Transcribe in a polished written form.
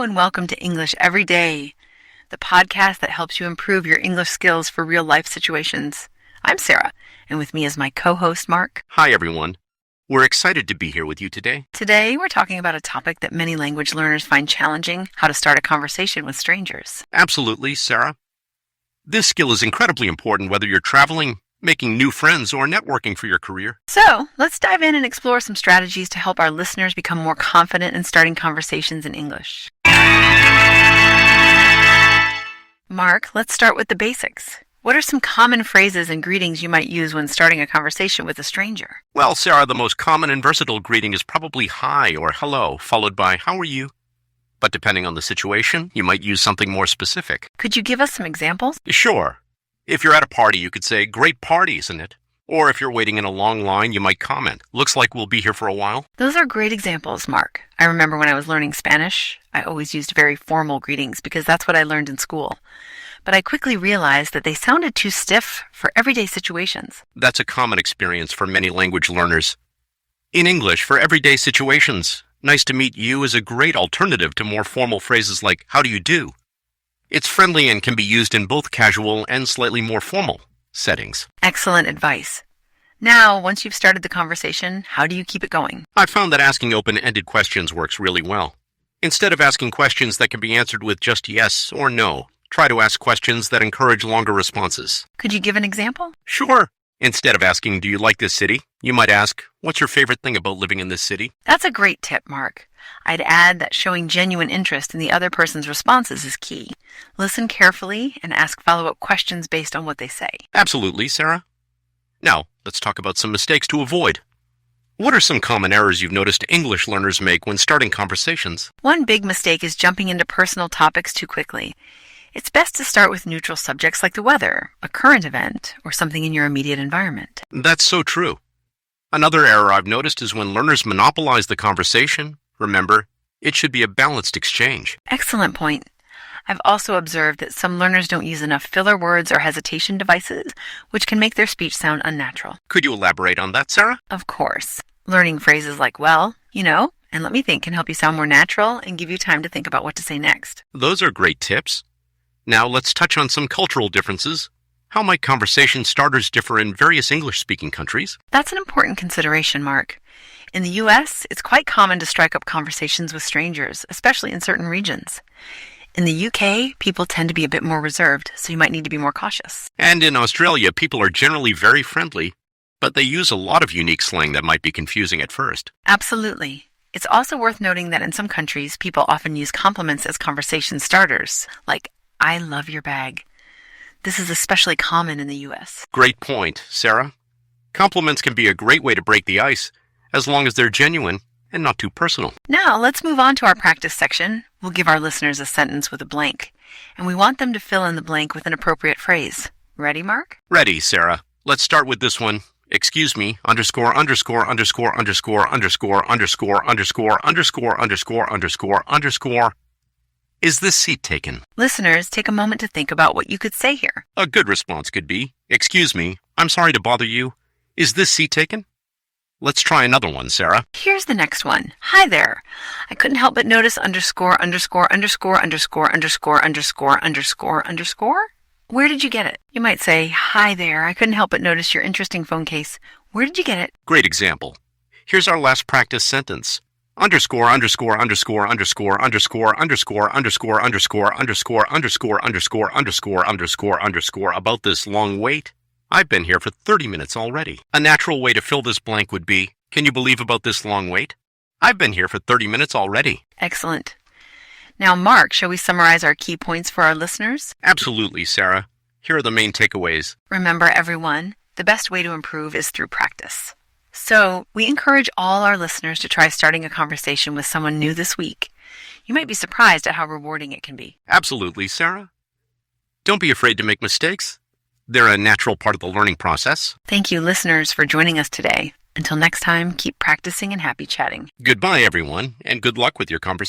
and welcome to English Every Day, the podcast that helps you improve your English skills for real-life situations. I'm Sarah, and with me is my co-host, Mark. Hi, everyone. We're excited to be here with you today. Today, we're talking about a topic that many language learners find challenging, how to start a conversation with strangers. Absolutely, Sarah. This skill is incredibly important whether you're traveling, making new friends, or networking for your career. So, let's dive in and explore some strategies to help our listeners become more confident in starting conversations in English. Mark, let's start with the basics. What are some common phrases and greetings you might use when starting a conversation with a stranger? Well, Sarah, the most common and versatile greeting is probably hi or hello, followed by how are you? But depending on the situation, you might use something more specific. Could you give us some examples? Sure. If you're at a party, you could say, great party, isn't it? Or if you're waiting in a long line, you might comment, looks like we'll be here for a while. Those are great examples, Mark. I remember when I was learning Spanish, I always used very formal greetings because that's what I learned in school. But I quickly realized that they sounded too stiff for everyday situations. That's a common experience for many language learners. In English, for everyday situations, nice to meet you is a great alternative to more formal phrases like, how do you do? It's friendly and can be used in both casual and slightly more formal settings. Excellent advice. Now, once you've started the conversation, how do you keep it going? I've found that asking open-ended questions works really well. Instead of asking questions that can be answered with just yes or no, try to ask questions that encourage longer responses. Could you give an example? Sure. Instead of asking, do you like this city? You might ask, what's your favorite thing about living in this city? That's a great tip, Mark. I'd add that showing genuine interest in the other person's responses is key. Listen carefully and ask follow-up questions based on what they say. Absolutely, Sarah. Now, let's talk about some mistakes to avoid. What are some common errors you've noticed English learners make when starting conversations? One big mistake is jumping into personal topics too quickly. It's best to start with neutral subjects like the weather, a current event, or something in your immediate environment. That's so true. Another error I've noticed is when learners monopolize the conversation. Remember, it should be a balanced exchange. Excellent point. I've also observed that some learners don't use enough filler words or hesitation devices, which can make their speech sound unnatural. Could you elaborate on that, Sarah? Of course. Learning phrases like, well, you know, and let me think can help you sound more natural and give you time to think about what to say next. Those are great tips. Now let's touch on some cultural differences. How might conversation starters differ in various English-speaking countries? That's an important consideration, Mark. In the U.S., it's quite common to strike up conversations with strangers, especially in certain regions. In the U.K., people tend to be a bit more reserved, so you might need to be more cautious. And in Australia, people are generally very friendly, but they use a lot of unique slang that might be confusing at first. Absolutely. It's also worth noting that in some countries, people often use compliments as conversation starters, like, I love your bag. This is especially common in the U.S. Great point, Sarah. Compliments can be a great way to break the ice, as long as they're genuine and not too personal. Now, let's move on to our practice section. We'll give our listeners a sentence with a blank, and we want them to fill in the blank with an appropriate phrase. Ready, Mark? Ready, Sarah. Let's start with this one. Excuse me, underscore, underscore, underscore, underscore, underscore, underscore, underscore, underscore, underscore, underscore, underscore. Is this seat taken? Listeners, take a moment to think about what you could say here. A good response could be, excuse me, I'm sorry to bother you. Is this seat taken? Let's try another one, Sarah. Here's the next one. Hi there. I couldn't help but notice underscore, underscore, underscore, underscore, underscore, underscore, underscore, underscore. Where did you get it? You might say, hi there. I couldn't help but notice your interesting phone case. Where did you get it? Great example. Here's our last practice sentence. Underscore, underscore, underscore, underscore, underscore, underscore, underscore, underscore, underscore, underscore, underscore, underscore, underscore, underscore, about this long wait. I've been here for 30 minutes already. A natural way to fill this blank would be, can you believe about this long wait? I've been here for 30 minutes already. Excellent. Now, Mark, shall we summarize our key points for our listeners? Absolutely, Sarah. Here are the main takeaways. Remember, everyone, the best way to improve is through practice. So, we encourage all our listeners to try starting a conversation with someone new this week. You might be surprised at how rewarding it can be. Absolutely, Sarah. Don't be afraid to make mistakes. They're a natural part of the learning process. Thank you, listeners, for joining us today. Until next time, keep practicing and happy chatting. Goodbye, everyone, and good luck with your conversation.